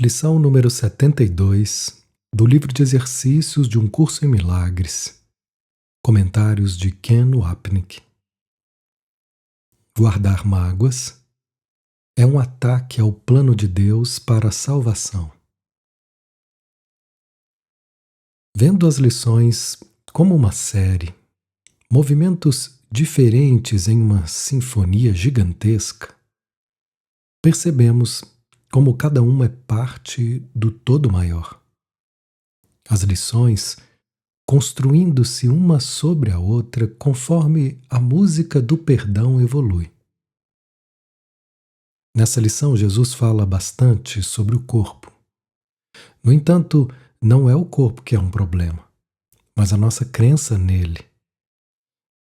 Lição número 72 do livro de exercícios de um curso em milagres. Comentários de Ken Wapnick. Guardar mágoas é um ataque ao plano de Deus para a salvação. Vendo as lições como uma série, movimentos diferentes em uma sinfonia gigantesca, percebemos como cada uma é parte do todo maior. As lições construindo-se uma sobre a outra conforme a música do perdão evolui. Nessa lição, Jesus fala bastante sobre o corpo. No entanto, não é o corpo que é um problema, mas a nossa crença nele.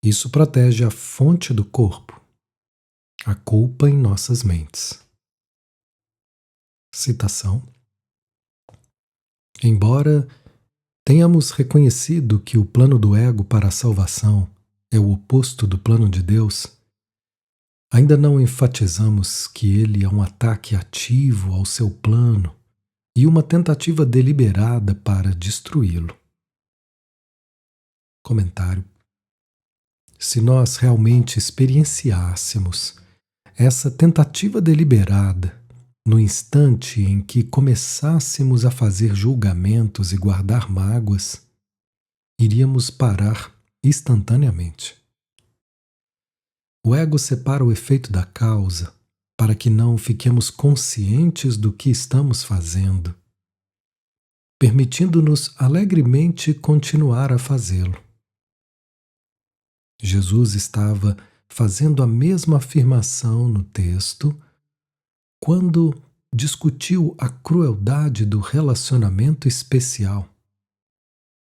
Isso protege a fonte do corpo, a culpa em nossas mentes. Citação: embora tenhamos reconhecido que o plano do ego para a salvação é o oposto do plano de Deus, ainda não enfatizamos que ele é um ataque ativo ao seu plano e uma tentativa deliberada para destruí-lo. Comentário: se nós realmente experienciássemos essa tentativa deliberada no instante em que começássemos a fazer julgamentos e guardar mágoas, iríamos parar instantaneamente. O ego separa o efeito da causa para que não fiquemos conscientes do que estamos fazendo, permitindo-nos alegremente continuar a fazê-lo. Jesus estava fazendo a mesma afirmação no texto quando discutiu a crueldade do relacionamento especial,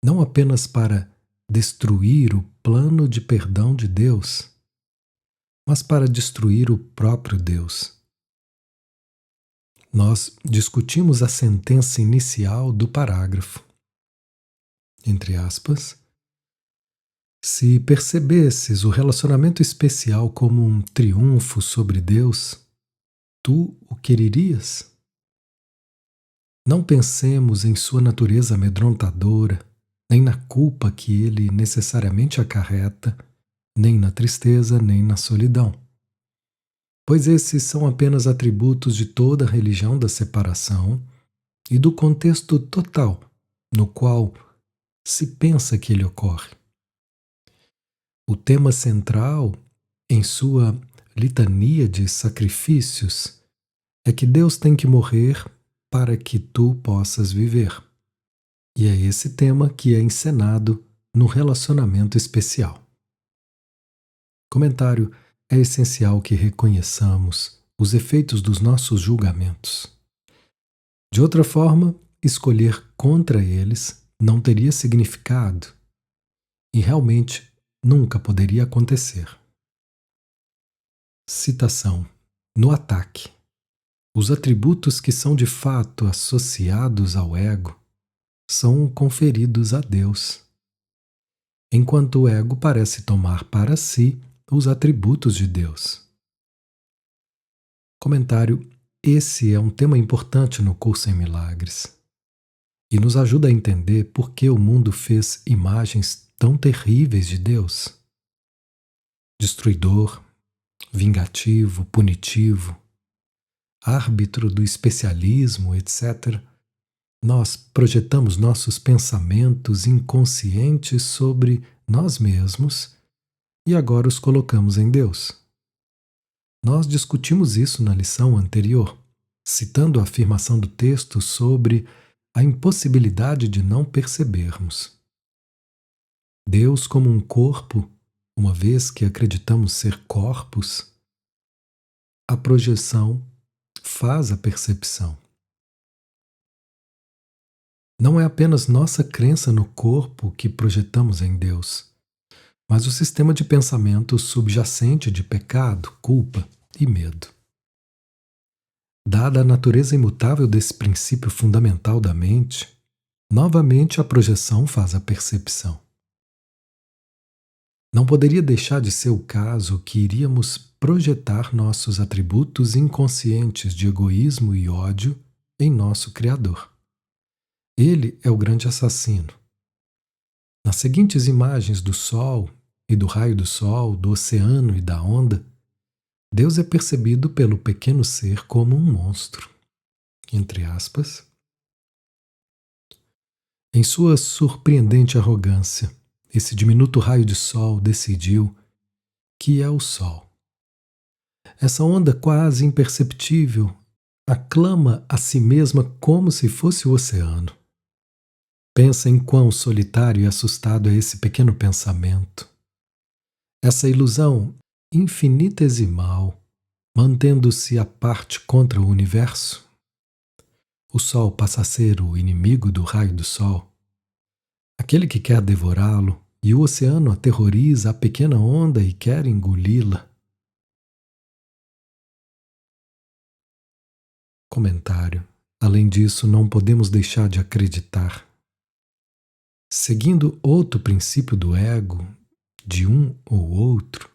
não apenas para destruir o plano de perdão de Deus, mas para destruir o próprio Deus. Nós discutimos a sentença inicial do parágrafo. Entre aspas, se percebesses o relacionamento especial como um triunfo sobre Deus, tu o quererias? Não pensemos em sua natureza amedrontadora, nem na culpa que ele necessariamente acarreta, nem na tristeza, nem na solidão. Pois esses são apenas atributos de toda a religião da separação e do contexto total no qual se pensa que ele ocorre. O tema central, em sua litania de sacrifícios, é que Deus tem que morrer para que tu possas viver. E é esse tema que é encenado no relacionamento especial. Comentário: é essencial que reconheçamos os efeitos dos nossos julgamentos. De outra forma, escolher contra eles não teria significado e realmente nunca poderia acontecer. Citação: no ataque, os atributos que são de fato associados ao ego são conferidos a Deus, enquanto o ego parece tomar para si os atributos de Deus. Comentário: esse é um tema importante no curso em milagres e nos ajuda a entender por que o mundo fez imagens tão terríveis de Deus. Destruidor, vingativo, punitivo, árbitro do especialismo, etc. Nós projetamos nossos pensamentos inconscientes sobre nós mesmos e agora os colocamos em Deus. Nós discutimos isso na lição anterior, citando a afirmação do texto sobre a impossibilidade de não percebermos. Deus como um corpo, uma vez que acreditamos ser corpos, a projeção faz a percepção. Não é apenas nossa crença no corpo que projetamos em Deus, mas o sistema de pensamento subjacente de pecado, culpa e medo. Dada a natureza imutável desse princípio fundamental da mente, novamente a projeção faz a percepção. Não poderia deixar de ser o caso que iríamos projetar nossos atributos inconscientes de egoísmo e ódio em nosso Criador. Ele é o grande assassino. Nas seguintes imagens do Sol e do raio do Sol, do oceano e da onda, Deus é percebido pelo pequeno ser como um monstro. Entre aspas. Em sua surpreendente arrogância, esse diminuto raio de Sol decidiu que é o Sol. Essa onda quase imperceptível aclama a si mesma como se fosse o oceano. Pensa em quão solitário e assustado é esse pequeno pensamento. Essa ilusão infinitesimal, mantendo-se à parte contra o universo. O Sol passa a ser o inimigo do raio do Sol, aquele que quer devorá-lo, e o oceano aterroriza a pequena onda e quer engoli-la. Comentário. Além disso, não podemos deixar de acreditar. Seguindo outro princípio do ego, de um ou outro,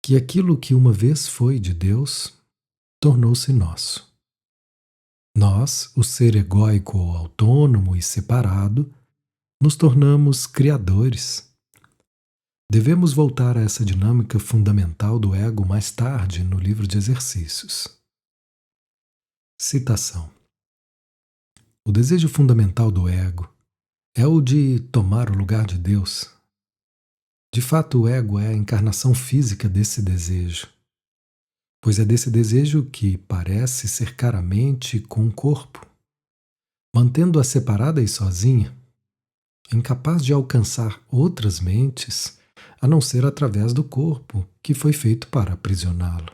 que aquilo que uma vez foi de Deus, tornou-se nosso. Nós, o ser egóico ou autônomo e separado, nos tornamos criadores. Devemos voltar a essa dinâmica fundamental do ego mais tarde no livro de exercícios. Citação. O desejo fundamental do ego é o de tomar o lugar de Deus. De fato, o ego é a encarnação física desse desejo, pois é desse desejo que parece cercar a mente com o corpo, mantendo-a separada e sozinha, incapaz de alcançar outras mentes, a não ser através do corpo, que foi feito para aprisioná-lo.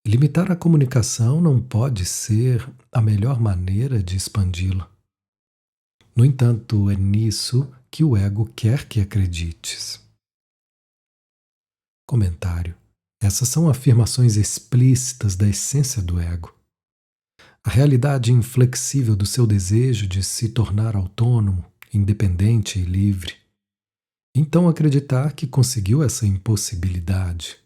Limitar a comunicação não pode ser a melhor maneira de expandi-la. No entanto, é nisso que o ego quer que acredites. Comentário. Essas são afirmações explícitas da essência do ego. A realidade inflexível do seu desejo de se tornar autônomo, independente e livre. Então acreditar que conseguiu essa impossibilidade.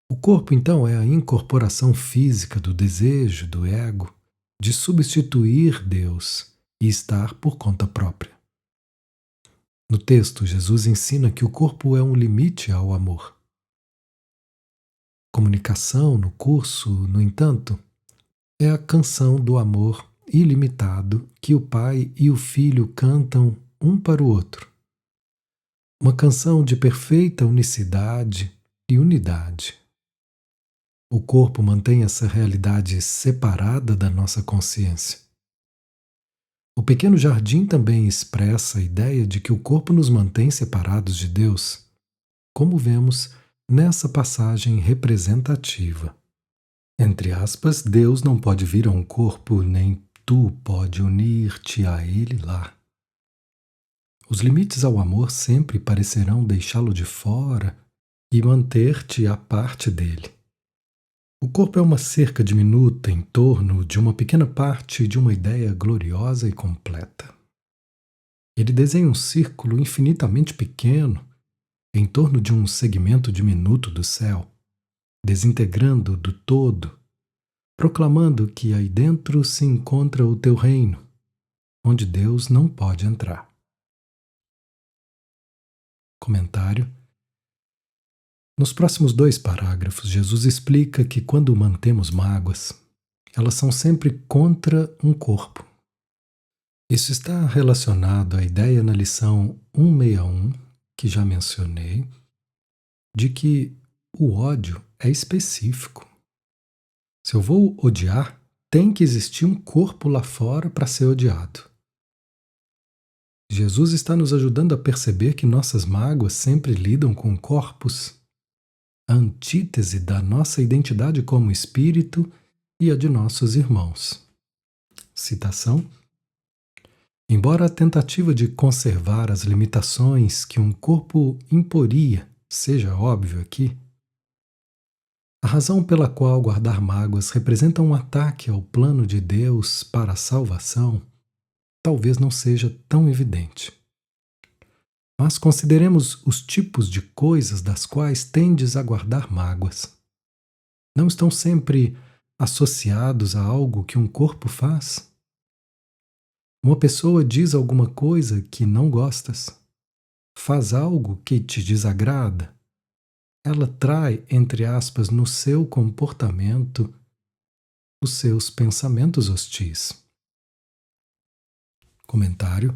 O corpo, então, é a incorporação física do desejo do ego de substituir Deus e estar por conta própria. No texto, Jesus ensina que o corpo é um limite ao amor. Comunicação no curso, no entanto, é a canção do amor ilimitado que o pai e o filho cantam um para o outro. Uma canção de perfeita unicidade e unidade. O corpo mantém essa realidade separada da nossa consciência. O pequeno jardim também expressa a ideia de que o corpo nos mantém separados de Deus, como vemos nessa passagem representativa. Entre aspas, Deus não pode vir a um corpo, nem tu pode unir-te a ele lá. Os limites ao amor sempre parecerão deixá-lo de fora e manter-te à parte dele. O corpo é uma cerca diminuta em torno de uma pequena parte de uma ideia gloriosa e completa. Ele desenha um círculo infinitamente pequeno em torno de um segmento diminuto do céu, desintegrando do todo, proclamando que aí dentro se encontra o teu reino, onde Deus não pode entrar. Comentário. Nos próximos 2 parágrafos, Jesus explica que quando mantemos mágoas, elas são sempre contra um corpo. Isso está relacionado à ideia na lição 161, que já mencionei, de que o ódio é específico. Se eu vou odiar, tem que existir um corpo lá fora para ser odiado. Jesus está nos ajudando a perceber que nossas mágoas sempre lidam com corpos, a antítese da nossa identidade como espírito e a de nossos irmãos. Citação. Embora a tentativa de conservar as limitações que um corpo imporia seja óbvio aqui, a razão pela qual guardar mágoas representa um ataque ao plano de Deus para a salvação talvez não seja tão evidente. Mas consideremos os tipos de coisas das quais tendes a guardar mágoas. Não estão sempre associados a algo que um corpo faz? Uma pessoa diz alguma coisa que não gostas, faz algo que te desagrada, ela trai, entre aspas, no seu comportamento os seus pensamentos hostis. Comentário: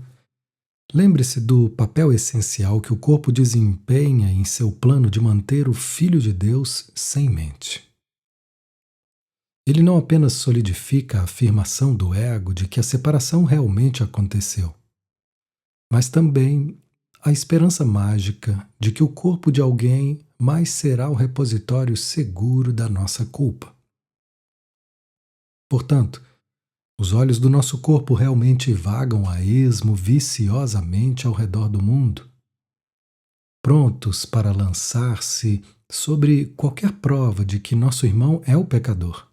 lembre-se do papel essencial que o corpo desempenha em seu plano de manter o Filho de Deus sem mente. Ele não apenas solidifica a afirmação do ego de que a separação realmente aconteceu, mas também a esperança mágica de que o corpo de alguém mais será o repositório seguro da nossa culpa. Portanto, os olhos do nosso corpo realmente vagam a esmo viciosamente ao redor do mundo, prontos para lançar-se sobre qualquer prova de que nosso irmão é o pecador,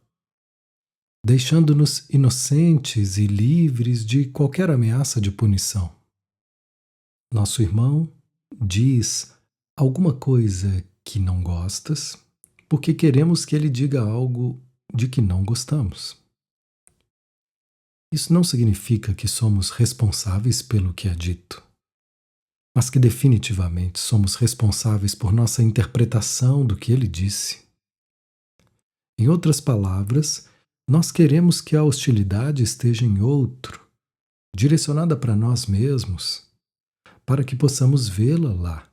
deixando-nos inocentes e livres de qualquer ameaça de punição. Nosso irmão diz alguma coisa que não gostas porque queremos que ele diga algo de que não gostamos. Isso não significa que somos responsáveis pelo que é dito, mas que definitivamente somos responsáveis por nossa interpretação do que ele disse. Em outras palavras, nós queremos que a hostilidade esteja em outro, direcionada para nós mesmos, para que possamos vê-la lá,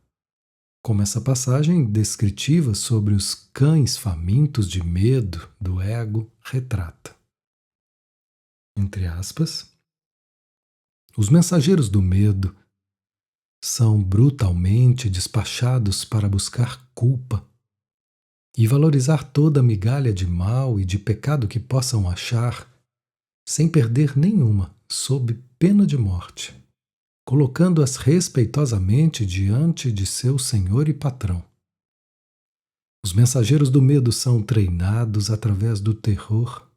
como essa passagem descritiva sobre os cães famintos de medo do ego retrata. Entre aspas, os mensageiros do medo são brutalmente despachados para buscar culpa e valorizar toda a migalha de mal e de pecado que possam achar, sem perder nenhuma, sob pena de morte, colocando-as respeitosamente diante de seu senhor e patrão. Os mensageiros do medo são treinados através do terror.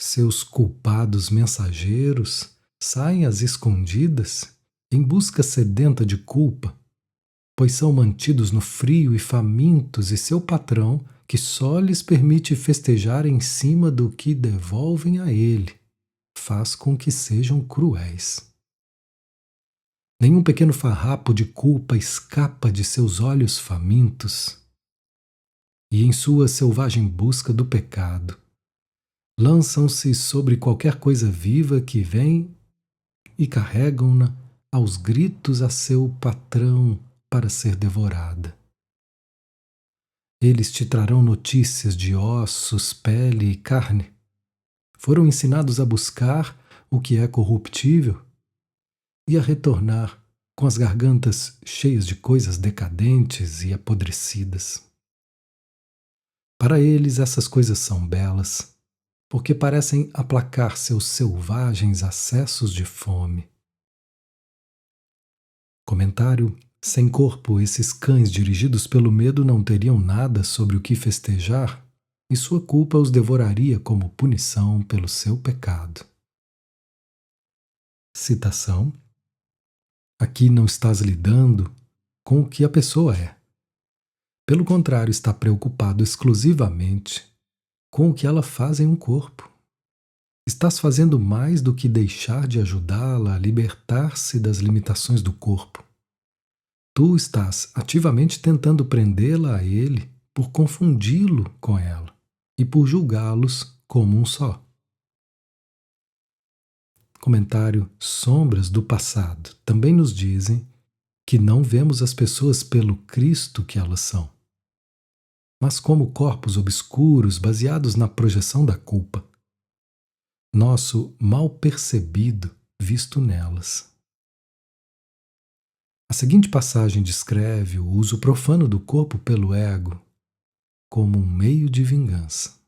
Seus culpados mensageiros saem às escondidas em busca sedenta de culpa, pois são mantidos no frio e famintos, e seu patrão, que só lhes permite festejar em cima do que devolvem a ele, faz com que sejam cruéis. Nenhum pequeno farrapo de culpa escapa de seus olhos famintos, e em sua selvagem busca do pecado, lançam-se sobre qualquer coisa viva que vem e carregam-na aos gritos a seu patrão para ser devorada. Eles te trarão notícias de ossos, pele e carne. Foram ensinados a buscar o que é corruptível e a retornar com as gargantas cheias de coisas decadentes e apodrecidas. Para eles, essas coisas são belas, porque parecem aplacar seus selvagens acessos de fome. Comentário: sem corpo, esses cães dirigidos pelo medo não teriam nada sobre o que festejar, e sua culpa os devoraria como punição pelo seu pecado. Citação: aqui não estás lidando com o que a pessoa é. Pelo contrário, está preocupado exclusivamente com o que ela faz em um corpo. Estás fazendo mais do que deixar de ajudá-la a libertar-se das limitações do corpo. Tu estás ativamente tentando prendê-la a ele por confundi-lo com ela e por julgá-los como um só. Comentário: sombras do passado também nos dizem que não vemos as pessoas pelo Cristo que elas são, mas como corpos obscuros baseados na projeção da culpa. Nosso mal percebido visto nelas. A seguinte passagem descreve o uso profano do corpo pelo ego como um meio de vingança.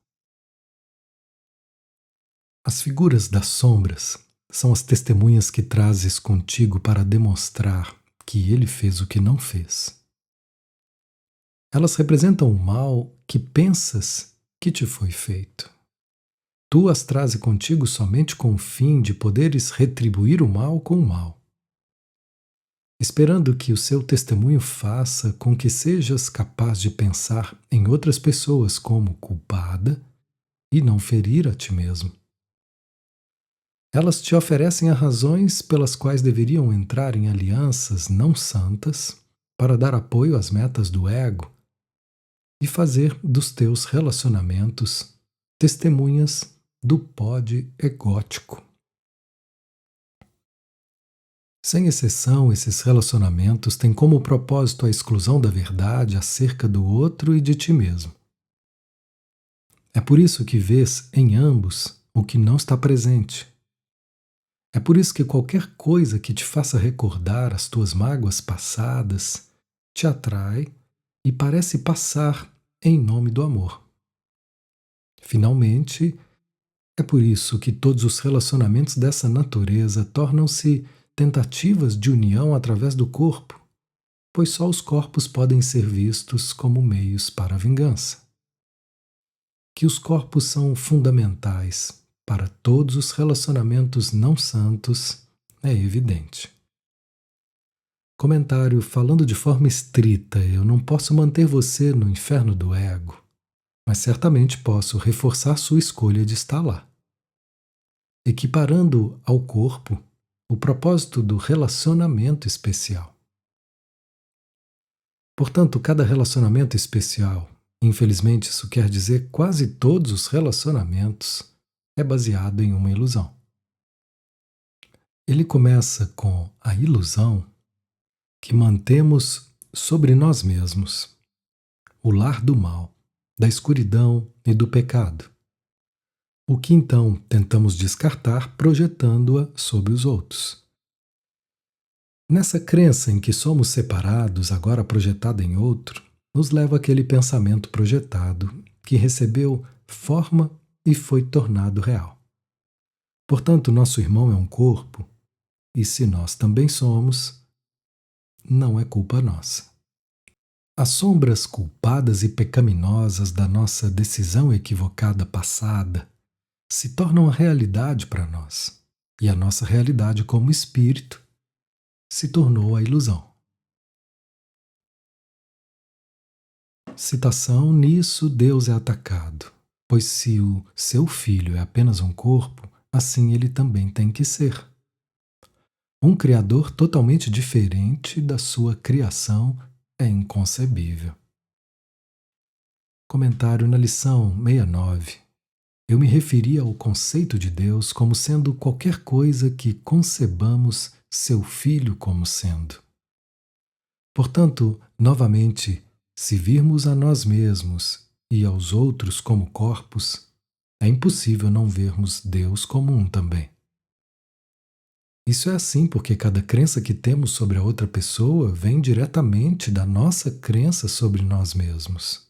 As figuras das sombras são as testemunhas que trazes contigo para demonstrar que ele fez o que não fez. Elas representam o mal que pensas que te foi feito. Tu as trazes contigo somente com o fim de poderes retribuir o mal com o mal. esperando que o seu testemunho faça com que sejas capaz de pensar em outras pessoas como culpada e não ferir a ti mesmo. Elas te oferecem as razões pelas quais deveriam entrar em alianças não santas para dar apoio às metas do ego e fazer dos teus relacionamentos testemunhas do póde egótico. Sem exceção, esses relacionamentos têm como propósito a exclusão da verdade acerca do outro e de ti mesmo. É por isso que vês em ambos o que não está presente. É por isso que qualquer coisa que te faça recordar as tuas mágoas passadas te atrai e parece passar em nome do amor. Finalmente, é por isso que todos os relacionamentos dessa natureza tornam-se tentativas de união através do corpo, pois só os corpos podem ser vistos como meios para a vingança. Que os corpos são fundamentais para todos os relacionamentos não santos é evidente. Comentário: falando de forma estrita, eu não posso manter você no inferno do ego, mas certamente posso reforçar sua escolha de estar lá. Equiparando ao corpo o propósito do relacionamento especial. Portanto, cada relacionamento especial, infelizmente isso quer dizer quase todos os relacionamentos, é baseado em uma ilusão. Ele começa com a ilusão que mantemos sobre nós mesmos, o lar do mal, da escuridão e do pecado, o que então tentamos descartar projetando-a sobre os outros. Nessa crença em que somos separados, agora projetada em outro, nos leva àquele pensamento projetado que recebeu forma e foi tornado real. Portanto, nosso irmão é um corpo, e se nós também somos, não é culpa nossa. As sombras culpadas e pecaminosas da nossa decisão equivocada passada se tornam a realidade para nós, e a nossa realidade como espírito se tornou a ilusão. Citação: nisso Deus é atacado, pois se o seu filho é apenas um corpo, assim ele também tem que ser. Um criador totalmente diferente da sua criação é inconcebível. Comentário na lição 69. Eu me referi ao conceito de Deus como sendo qualquer coisa que concebamos seu filho como sendo. Portanto, novamente, se virmos a nós mesmos e aos outros como corpos, é impossível não vermos Deus como um também. Isso é assim porque cada crença que temos sobre a outra pessoa vem diretamente da nossa crença sobre nós mesmos.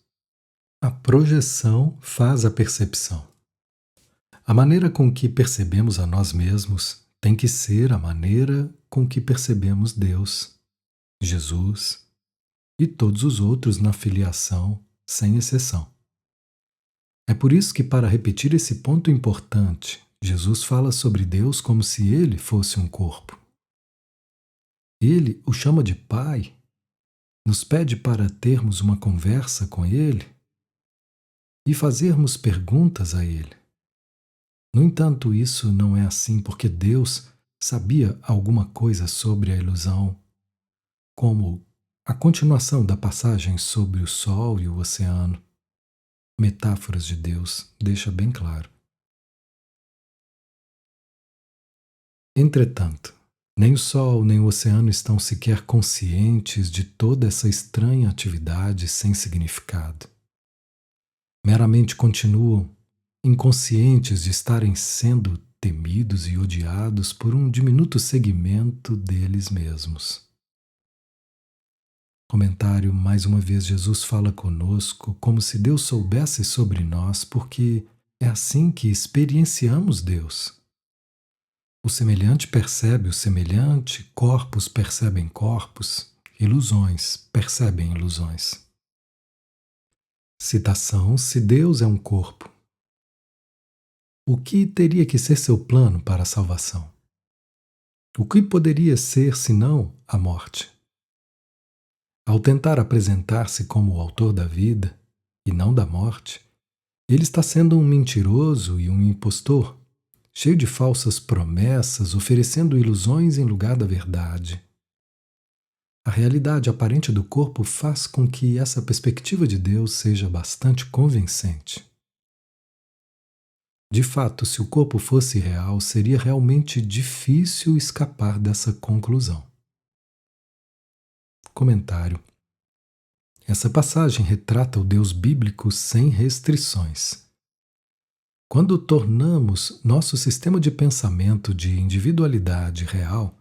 A projeção faz a percepção. A maneira com que percebemos a nós mesmos tem que ser a maneira com que percebemos Deus, Jesus e todos os outros na filiação, sem exceção. É por isso que, para repetir esse ponto importante, Jesus fala sobre Deus como se ele fosse um corpo. Ele o chama de Pai, nos pede para termos uma conversa com ele e fazermos perguntas a ele. No entanto, isso não é assim porque Deus sabia alguma coisa sobre a ilusão, como a continuação da passagem sobre o Sol e o oceano. Metáforas de Deus deixa bem claro. Entretanto, nem o Sol nem o oceano estão sequer conscientes de toda essa estranha atividade sem significado. Meramente continuam inconscientes de estarem sendo temidos e odiados por um diminuto segmento deles mesmos. Comentário: mais uma vez Jesus fala conosco como se Deus soubesse sobre nós, porque é assim que experienciamos Deus. O semelhante percebe o semelhante, corpos percebem corpos, ilusões percebem ilusões. Citação: se Deus é um corpo, o que teria que ser seu plano para a salvação? O que poderia ser senão a morte? Ao tentar apresentar-se como o autor da vida e não da morte, ele está sendo um mentiroso e um impostor, cheio de falsas promessas, oferecendo ilusões em lugar da verdade. A realidade aparente do corpo faz com que essa perspectiva de Deus seja bastante convincente. De fato, se o corpo fosse real, seria realmente difícil escapar dessa conclusão. Comentário. Essa passagem retrata o Deus bíblico sem restrições. Quando tornamos nosso sistema de pensamento de individualidade real,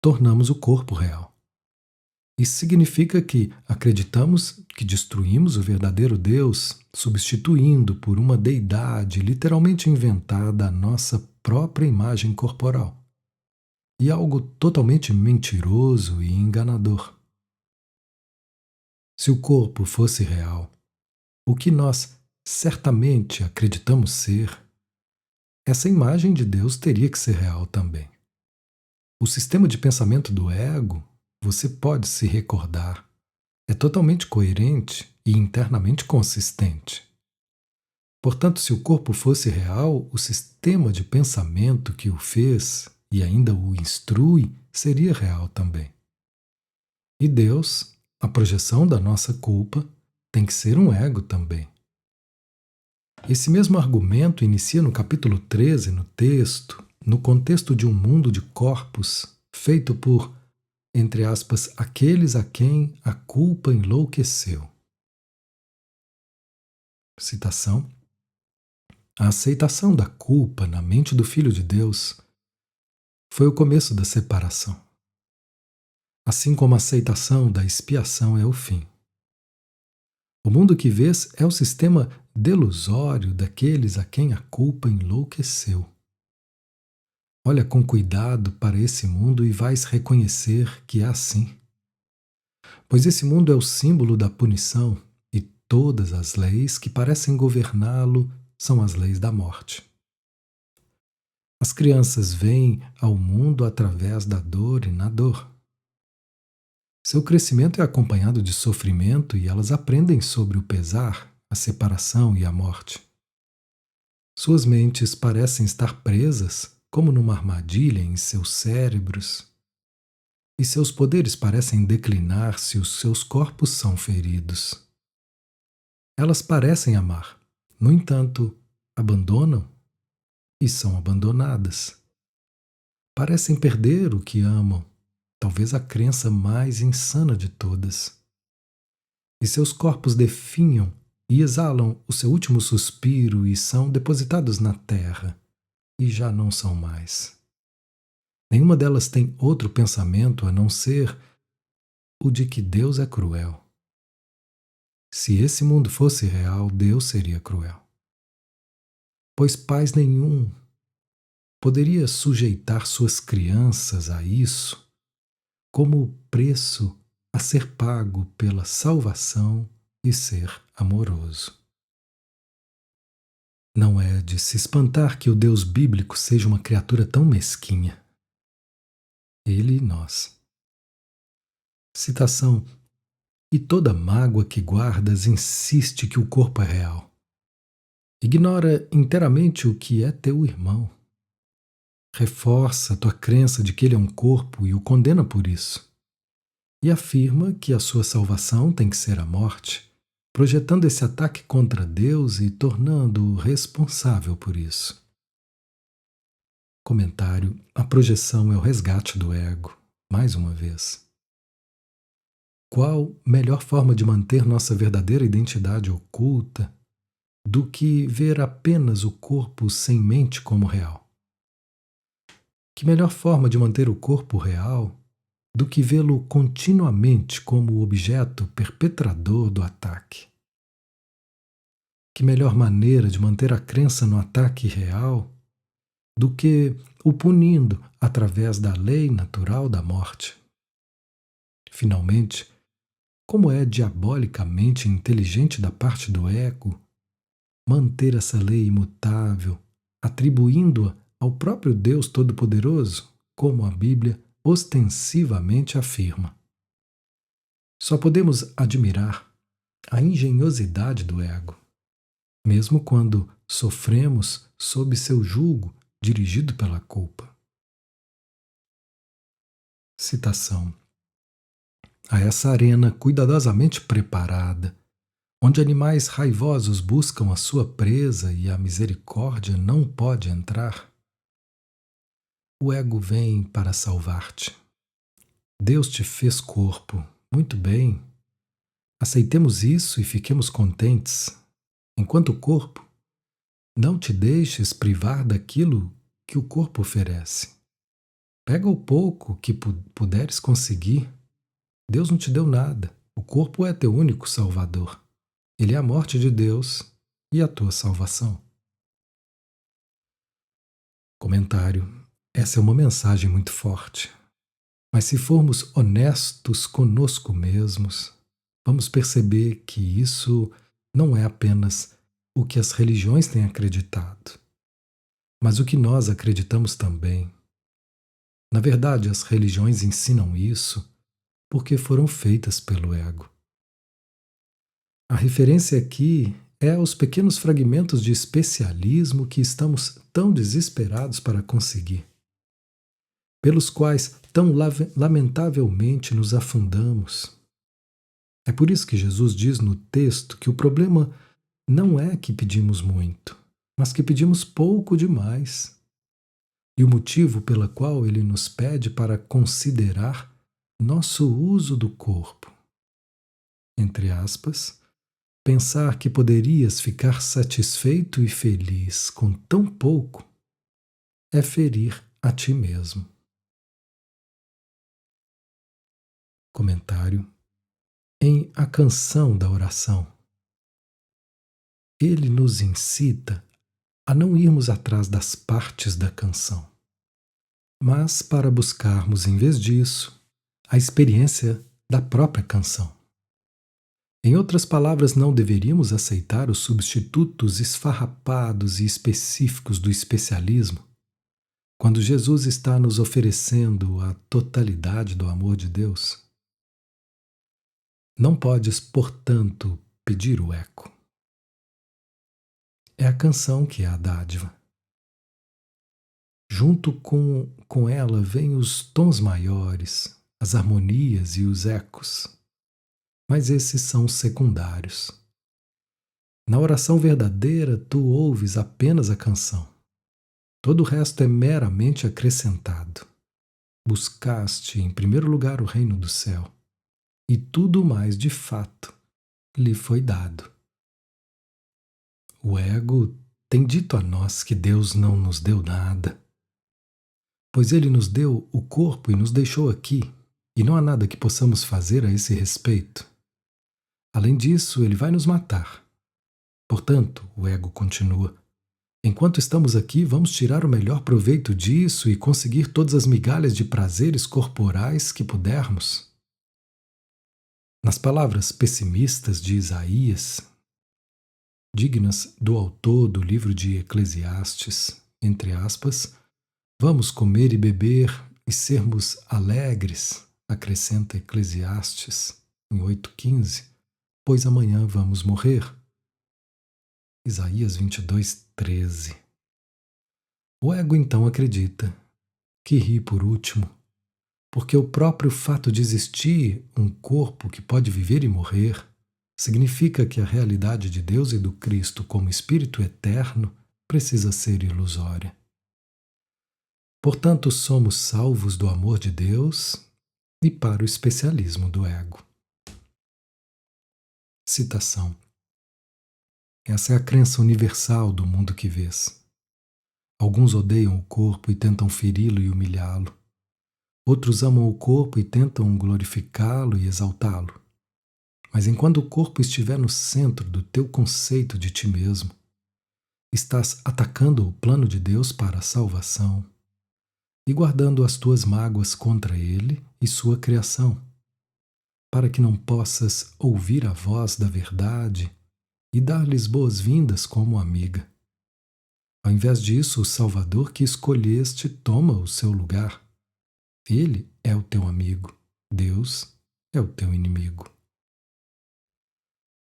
tornamos o corpo real. Isso significa que acreditamos que destruímos o verdadeiro Deus, substituindo por uma deidade literalmente inventada a nossa própria imagem corporal. E algo totalmente mentiroso e enganador. Se o corpo fosse real, o que nós certamente acreditamos ser, essa imagem de Deus teria que ser real também. O sistema de pensamento do ego, você pode se recordar, é totalmente coerente e internamente consistente. Portanto, se o corpo fosse real, o sistema de pensamento que o fez e ainda o instrui seria real também. E Deus, a projeção da nossa culpa, tem que ser um ego também. Esse mesmo argumento inicia no capítulo 13, no texto, no contexto de um mundo de corpos feito por, entre aspas, aqueles a quem a culpa enlouqueceu. Citação. A aceitação da culpa na mente do Filho de Deus foi o começo da separação, assim como a aceitação da expiação é o fim. O mundo que vês é o sistema delusório daqueles a quem a culpa enlouqueceu. Olha com cuidado para esse mundo e vais reconhecer que é assim. Pois esse mundo é o símbolo da punição e todas as leis que parecem governá-lo são as leis da morte. As crianças vêm ao mundo através da dor e na dor. Seu crescimento é acompanhado de sofrimento e elas aprendem sobre o pesar, a separação e a morte. Suas mentes parecem estar presas, como numa armadilha em seus cérebros, e seus poderes parecem declinar se os seus corpos são feridos. Elas parecem amar, no entanto, abandonam e são abandonadas. Parecem perder o que amam, talvez a crença mais insana de todas. E seus corpos definham e exalam o seu último suspiro e são depositados na terra, e já não são mais. Nenhuma delas tem outro pensamento a não ser o de que Deus é cruel. Se esse mundo fosse real, Deus seria cruel. Pois pais nenhum poderia sujeitar suas crianças a isso como o preço a ser pago pela salvação e ser amoroso. Não é de se espantar que o Deus bíblico seja uma criatura tão mesquinha. Ele e nós. Citação. E toda mágoa que guardas insiste que o corpo é real. Ignora inteiramente o que é teu irmão. Reforça tua crença de que ele é um corpo e o condena por isso. E afirma que a sua salvação tem que ser a morte, projetando esse ataque contra Deus e tornando-o responsável por isso. Comentário. A projeção é o resgate do ego, mais uma vez. Qual melhor forma de manter nossa verdadeira identidade oculta do que ver apenas o corpo sem mente como real? Que melhor forma de manter o corpo real do que vê-lo continuamente como o objeto perpetrador do ataque? Que melhor maneira de manter a crença no ataque real do que o punindo através da lei natural da morte? Finalmente, como é diabolicamente inteligente da parte do ego manter essa lei imutável, atribuindo-a ao próprio Deus Todo-Poderoso, como a Bíblia ostensivamente afirma. Só podemos admirar a engenhosidade do ego, mesmo quando sofremos sob seu jugo dirigido pela culpa. Citação. A essa arena cuidadosamente preparada, onde animais raivosos buscam a sua presa e a misericórdia não pode entrar, o ego vem para salvar-te. Deus te fez corpo. Muito bem. Aceitemos isso e fiquemos contentes. Enquanto corpo, não te deixes privar daquilo que o corpo oferece. Pega o pouco que puderes conseguir. Deus não te deu nada. O corpo é teu único salvador. Ele é a morte de Deus e a tua salvação. Comentário. Essa é uma mensagem muito forte. Mas se formos honestos conosco mesmos, vamos perceber que isso não é apenas o que as religiões têm acreditado, mas o que nós acreditamos também. Na verdade, as religiões ensinam isso porque foram feitas pelo ego. A referência aqui é aos pequenos fragmentos de especialismo que estamos tão desesperados para conseguir, pelos quais tão lamentavelmente nos afundamos. É por isso que Jesus diz no texto que o problema não é que pedimos muito, mas que pedimos pouco demais. E o motivo pela qual ele nos pede para considerar nosso uso do corpo. Entre aspas, pensar que poderias ficar satisfeito e feliz com tão pouco é ferir a ti mesmo. Comentário. Em A Canção da Oração, ele nos incita a não irmos atrás das partes da canção, mas para buscarmos, em vez disso, a experiência da própria canção. Em outras palavras, não deveríamos aceitar os substitutos esfarrapados e específicos do especialismo, quando Jesus está nos oferecendo a totalidade do amor de Deus. Não podes, portanto, pedir o eco. É a canção que é a dádiva. Junto com ela vêm os tons maiores, as harmonias e os ecos, mas esses são secundários. Na oração verdadeira, tu ouves apenas a canção. Todo o resto é meramente acrescentado. Buscaste, em primeiro lugar, o reino do céu, e tudo mais, de fato, lhe foi dado. O ego tem dito a nós que Deus não nos deu nada, pois ele nos deu o corpo e nos deixou aqui, e não há nada que possamos fazer a esse respeito. Além disso, ele vai nos matar. Portanto, o ego continua, enquanto estamos aqui, vamos tirar o melhor proveito disso e conseguir todas as migalhas de prazeres corporais que pudermos. Nas palavras pessimistas de Isaías, dignas do autor do livro de Eclesiastes, entre aspas, vamos comer e beber e sermos alegres, acrescenta Eclesiastes em 8,15, pois amanhã vamos morrer. Isaías 22,13. O ego então acredita que ri por último, porque o próprio fato de existir um corpo que pode viver e morrer significa que a realidade de Deus e do Cristo como Espírito eterno precisa ser ilusória. Portanto, somos salvos do amor de Deus e para o especialismo do ego. Citação. Essa é a crença universal do mundo que vês. Alguns odeiam o corpo e tentam feri-lo e humilhá-lo. Outros amam o corpo e tentam glorificá-lo e exaltá-lo. Mas enquanto o corpo estiver no centro do teu conceito de ti mesmo, estás atacando o plano de Deus para a salvação e guardando as tuas mágoas contra ele e sua criação, para que não possas ouvir a voz da verdade e dar-lhes boas-vindas como amiga. Ao invés disso, o Salvador que escolheste toma o seu lugar, Ele é o teu amigo. Deus é o teu inimigo.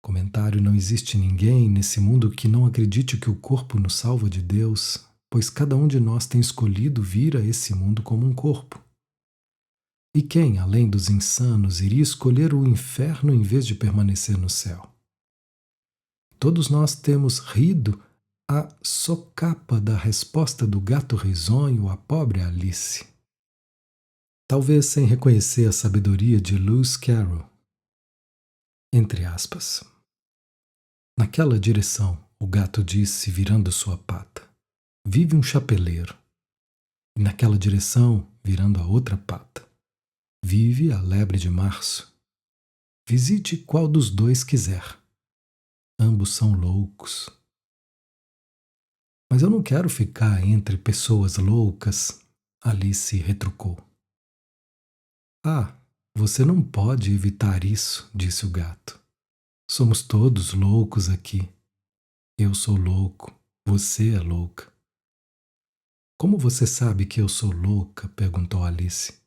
Comentário: não existe ninguém nesse mundo que não acredite que o corpo nos salva de Deus, pois cada um de nós tem escolhido vir a esse mundo como um corpo. E quem, além dos insanos, iria escolher o inferno em vez de permanecer no céu? Todos nós temos rido à socapa da resposta do gato risonho à pobre Alice. Talvez sem reconhecer a sabedoria de Lewis Carroll. Entre aspas. Naquela direção, o gato disse, virando sua pata, vive um chapeleiro. E naquela direção, virando a outra pata, vive a lebre de março. Visite qual dos dois quiser. Ambos são loucos. Mas eu não quero ficar entre pessoas loucas, Alice retrucou. Ah, você não pode evitar isso, disse o gato. Somos todos loucos aqui. Eu sou louco, você é louca. Como você sabe que eu sou louca? Perguntou Alice.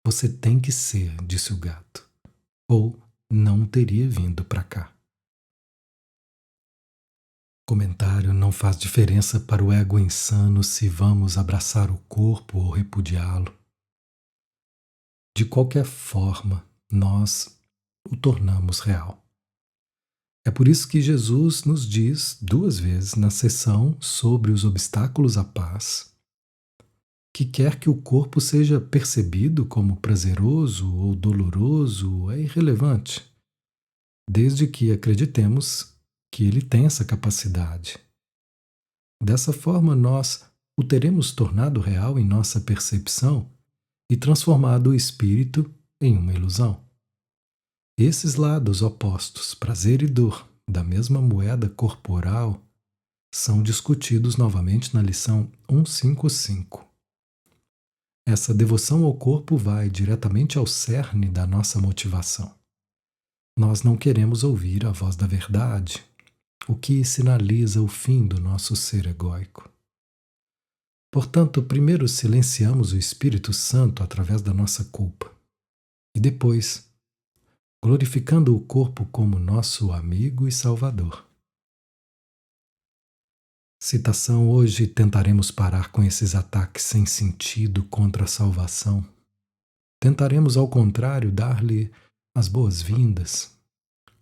Você tem que ser, disse o gato, ou não teria vindo para cá. Comentário: não faz diferença para o ego insano se vamos abraçar o corpo ou repudiá-lo. De qualquer forma, nós o tornamos real. É por isso que Jesus nos diz 2 vezes na sessão sobre os obstáculos à paz que quer que o corpo seja percebido como prazeroso ou doloroso é irrelevante, desde que acreditemos que ele tem essa capacidade. Dessa forma, nós o teremos tornado real em nossa percepção e transformado o espírito em uma ilusão. Esses lados opostos, prazer e dor, da mesma moeda corporal, são discutidos novamente na lição 155. Essa devoção ao corpo vai diretamente ao cerne da nossa motivação. Nós não queremos ouvir a voz da verdade, o que sinaliza o fim do nosso ser egóico. Portanto, primeiro silenciamos o Espírito Santo através da nossa culpa, e depois, glorificando o corpo como nosso amigo e salvador. Citação: hoje tentaremos parar com esses ataques sem sentido contra a salvação. Tentaremos, ao contrário, dar-lhe as boas-vindas.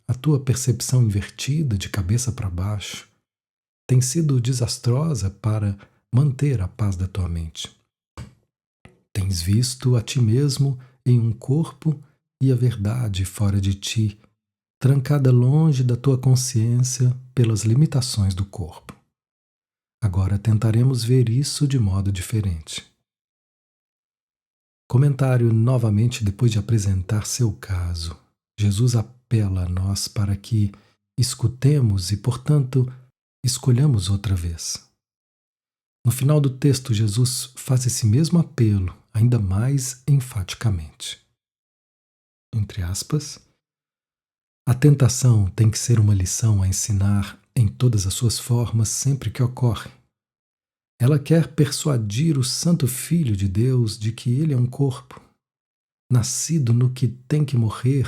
A tua percepção invertida de cabeça para baixo tem sido desastrosa para manter a paz da tua mente. Tens visto a ti mesmo em um corpo e a verdade fora de ti, trancada longe da tua consciência pelas limitações do corpo. Agora tentaremos ver isso de modo diferente. Comentário: novamente, depois de apresentar seu caso, Jesus apela a nós para que escutemos e, portanto, escolhamos outra vez. No final do texto, Jesus faz esse mesmo apelo, ainda mais enfaticamente. Entre aspas, a tentação tem que ser uma lição a ensinar em todas as suas formas sempre que ocorre. Ela quer persuadir o Santo Filho de Deus de que ele é um corpo, nascido no que tem que morrer,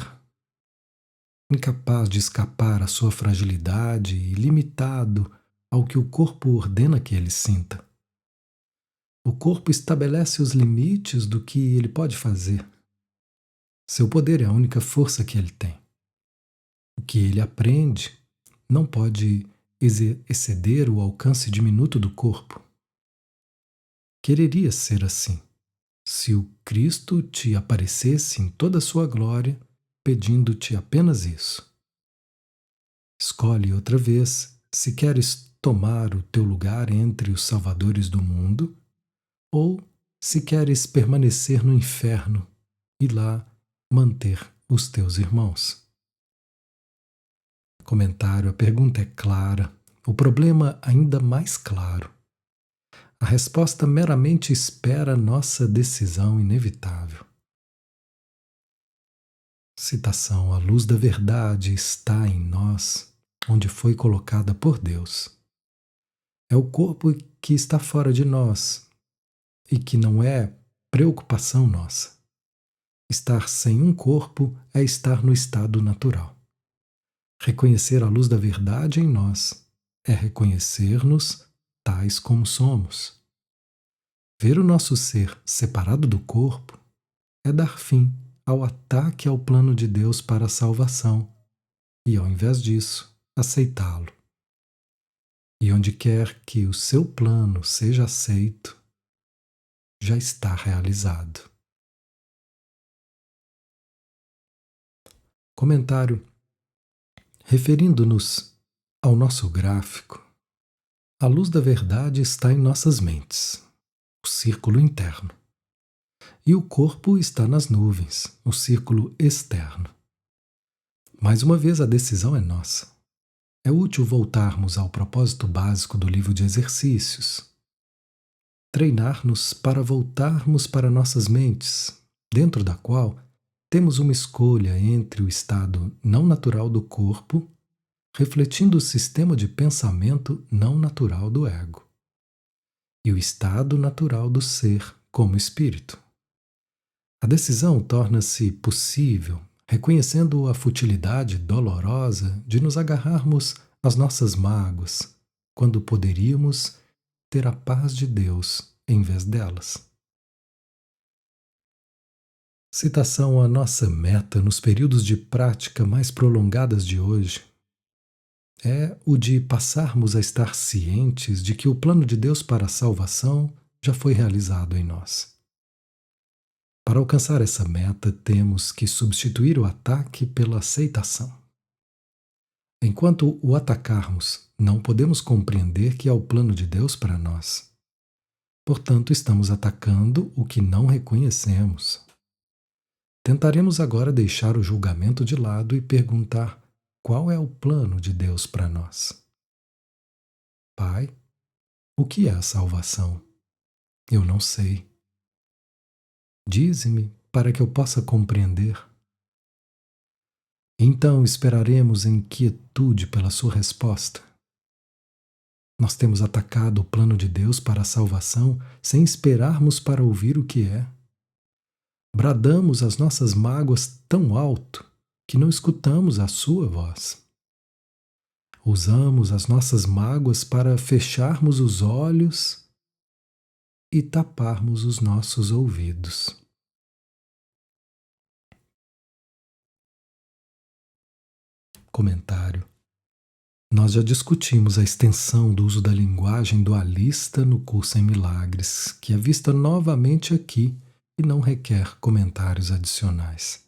incapaz de escapar à sua fragilidade e limitado ao que o corpo ordena que ele sinta. O corpo estabelece os limites do que ele pode fazer. Seu poder é a única força que ele tem. O que ele aprende não pode exceder o alcance diminuto do corpo. Quereria ser assim, se o Cristo te aparecesse em toda a sua glória, pedindo-te apenas isso. Escolhe outra vez se queres tomar o teu lugar entre os salvadores do mundo ou se queres permanecer no inferno e lá manter os teus irmãos. Comentário: a pergunta é clara, o problema ainda mais claro. A resposta meramente espera nossa decisão inevitável. Citação: a luz da verdade está em nós, onde foi colocada por Deus. É o corpo que está fora de nós e que não é preocupação nossa. Estar sem um corpo é estar no estado natural. Reconhecer a luz da verdade em nós é reconhecer-nos tais como somos. Ver o nosso ser separado do corpo é dar fim ao ataque ao plano de Deus para a salvação e, ao invés disso, aceitá-lo. E onde quer que o seu plano seja aceito, já está realizado. Comentário. Referindo-nos ao nosso gráfico, a luz da verdade está em nossas mentes, o círculo interno, e o corpo está nas nuvens, o círculo externo. Mais uma vez, a decisão é nossa. É útil voltarmos ao propósito básico do livro de exercícios. Treinar-nos para voltarmos para nossas mentes, dentro da qual temos uma escolha entre o estado não natural do corpo, refletindo o sistema de pensamento não natural do ego, e o estado natural do ser como espírito. A decisão torna-se possível reconhecendo a futilidade dolorosa de nos agarrarmos às nossas mágoas, quando poderíamos ter a paz de Deus em vez delas. Citação: a nossa meta nos períodos de prática mais prolongadas de hoje é o de passarmos a estar cientes de que o plano de Deus para a salvação já foi realizado em nós. Para alcançar essa meta, temos que substituir o ataque pela aceitação. Enquanto o atacarmos, não podemos compreender que é o plano de Deus para nós. Portanto, estamos atacando o que não reconhecemos. Tentaremos agora deixar o julgamento de lado e perguntar qual é o plano de Deus para nós. Pai, o que é a salvação? Eu não sei. Dize-me para que eu possa compreender. Então esperaremos em quietude pela sua resposta. Nós temos atacado o plano de Deus para a salvação sem esperarmos para ouvir o que é. Bradamos as nossas mágoas tão alto que não escutamos a sua voz. Usamos as nossas mágoas para fecharmos os olhos e taparmos os nossos ouvidos. Comentário. Nós já discutimos a extensão do uso da linguagem dualista no curso em Milagres, que é vista novamente aqui e não requer comentários adicionais.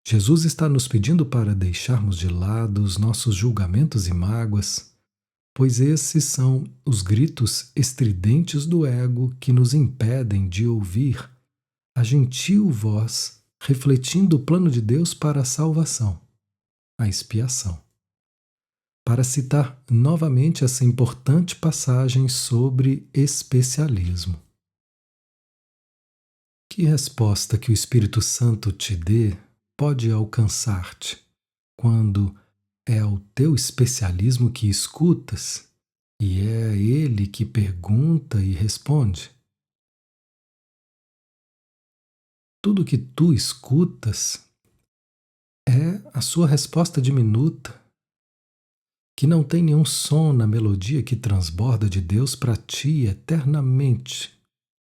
Jesus está nos pedindo para deixarmos de lado os nossos julgamentos e mágoas, pois esses são os gritos estridentes do ego que nos impedem de ouvir a gentil voz refletindo o plano de Deus para a salvação, a expiação. Para citar novamente essa importante passagem sobre especialismo. Que resposta que o Espírito Santo te dê pode alcançar-te quando é o teu especialismo que escutas e é ele que pergunta e responde? Tudo que tu escutas é a sua resposta diminuta, que não tem nenhum som na melodia que transborda de Deus para ti eternamente,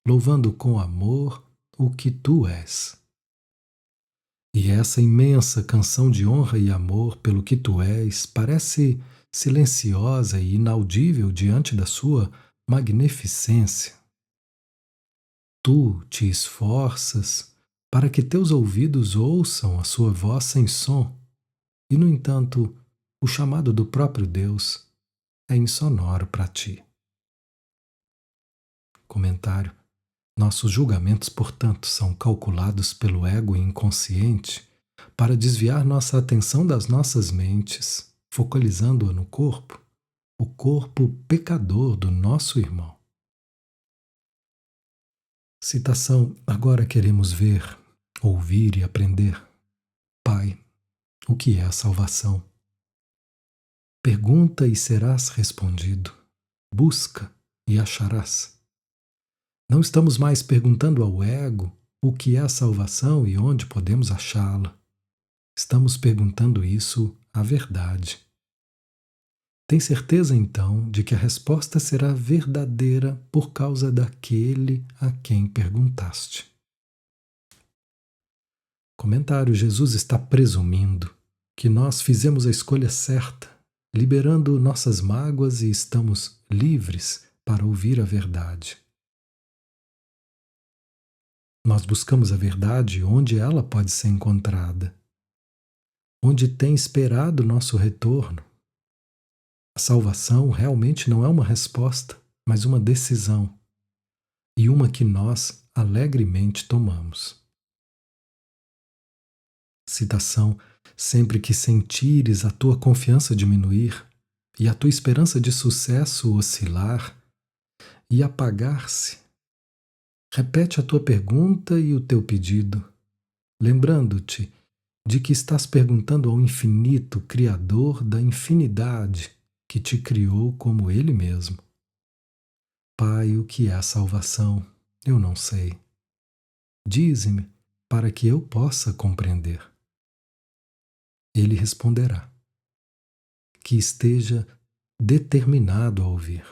louvando com amor o que tu és. E essa imensa canção de honra e amor pelo que tu és parece silenciosa e inaudível diante da sua magnificência. Tu te esforças para que teus ouvidos ouçam a sua voz sem som, e, no entanto, o chamado do próprio Deus é insonoro para ti. Comentário. Nossos julgamentos, portanto, são calculados pelo ego inconsciente para desviar nossa atenção das nossas mentes, focalizando-a no corpo, o corpo pecador do nosso irmão. Citação: agora queremos ver, ouvir e aprender. Pai, o que é a salvação? Pergunta e serás respondido. Busca e acharás. Não estamos mais perguntando ao ego o que é a salvação e onde podemos achá-la. Estamos perguntando isso à verdade. Tem certeza, então, de que a resposta será verdadeira por causa daquele a quem perguntaste. Comentário: Jesus está presumindo que nós fizemos a escolha certa, liberando nossas mágoas e estamos livres para ouvir a verdade. Nós buscamos a verdade onde ela pode ser encontrada, onde tem esperado nosso retorno. A salvação realmente não é uma resposta, mas uma decisão, e uma que nós alegremente tomamos. Citação: sempre que sentires a tua confiança diminuir e a tua esperança de sucesso oscilar e apagar-se, repete a tua pergunta e o teu pedido, lembrando-te de que estás perguntando ao infinito Criador da infinidade que te criou como Ele mesmo. Pai, o que é a salvação? Eu não sei. Dize-me para que eu possa compreender. Ele responderá: que esteja determinado a ouvir.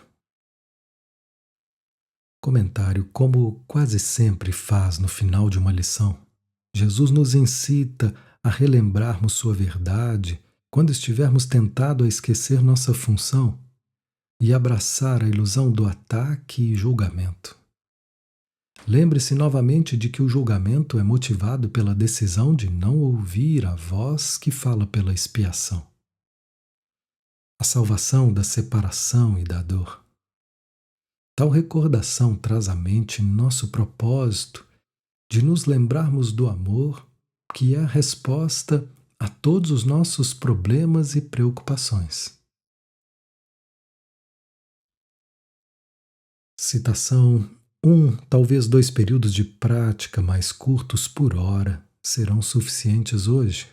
Comentário: como quase sempre faz no final de uma lição, Jesus nos incita a relembrarmos sua verdade quando estivermos tentados a esquecer nossa função e abraçar a ilusão do ataque e julgamento. Lembre-se novamente de que o julgamento é motivado pela decisão de não ouvir a voz que fala pela expiação. A salvação da separação e da dor. Tal recordação traz à mente nosso propósito de nos lembrarmos do amor, que é a resposta a todos os nossos problemas e preocupações. Citação: talvez 2 períodos de prática mais curtos por hora serão suficientes hoje,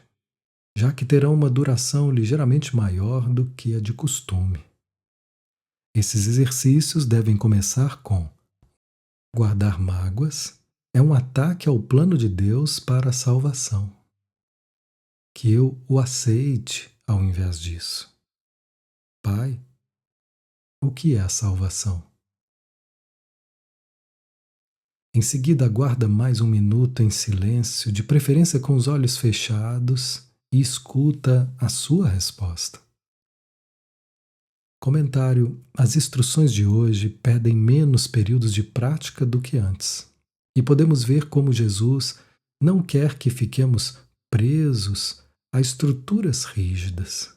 já que terão uma duração ligeiramente maior do que a de costume. Esses exercícios devem começar com: guardar mágoas é um ataque ao plano de Deus para a salvação. Que eu o aceite ao invés disso. Pai, o que é a salvação? Em seguida, aguarda mais 1 minuto em silêncio, de preferência com os olhos fechados, e escuta a sua resposta. Comentário: as instruções de hoje pedem menos períodos de prática do que antes, e podemos ver como Jesus não quer que fiquemos presos a estruturas rígidas.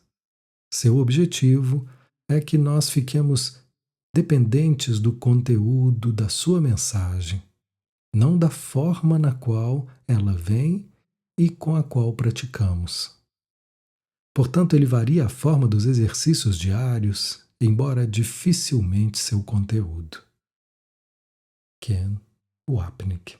Seu objetivo é que nós fiquemos dependentes do conteúdo da sua mensagem, não da forma na qual ela vem e com a qual praticamos. Portanto, ele varia a forma dos exercícios diários, embora dificilmente seu conteúdo. Ken Wapnick.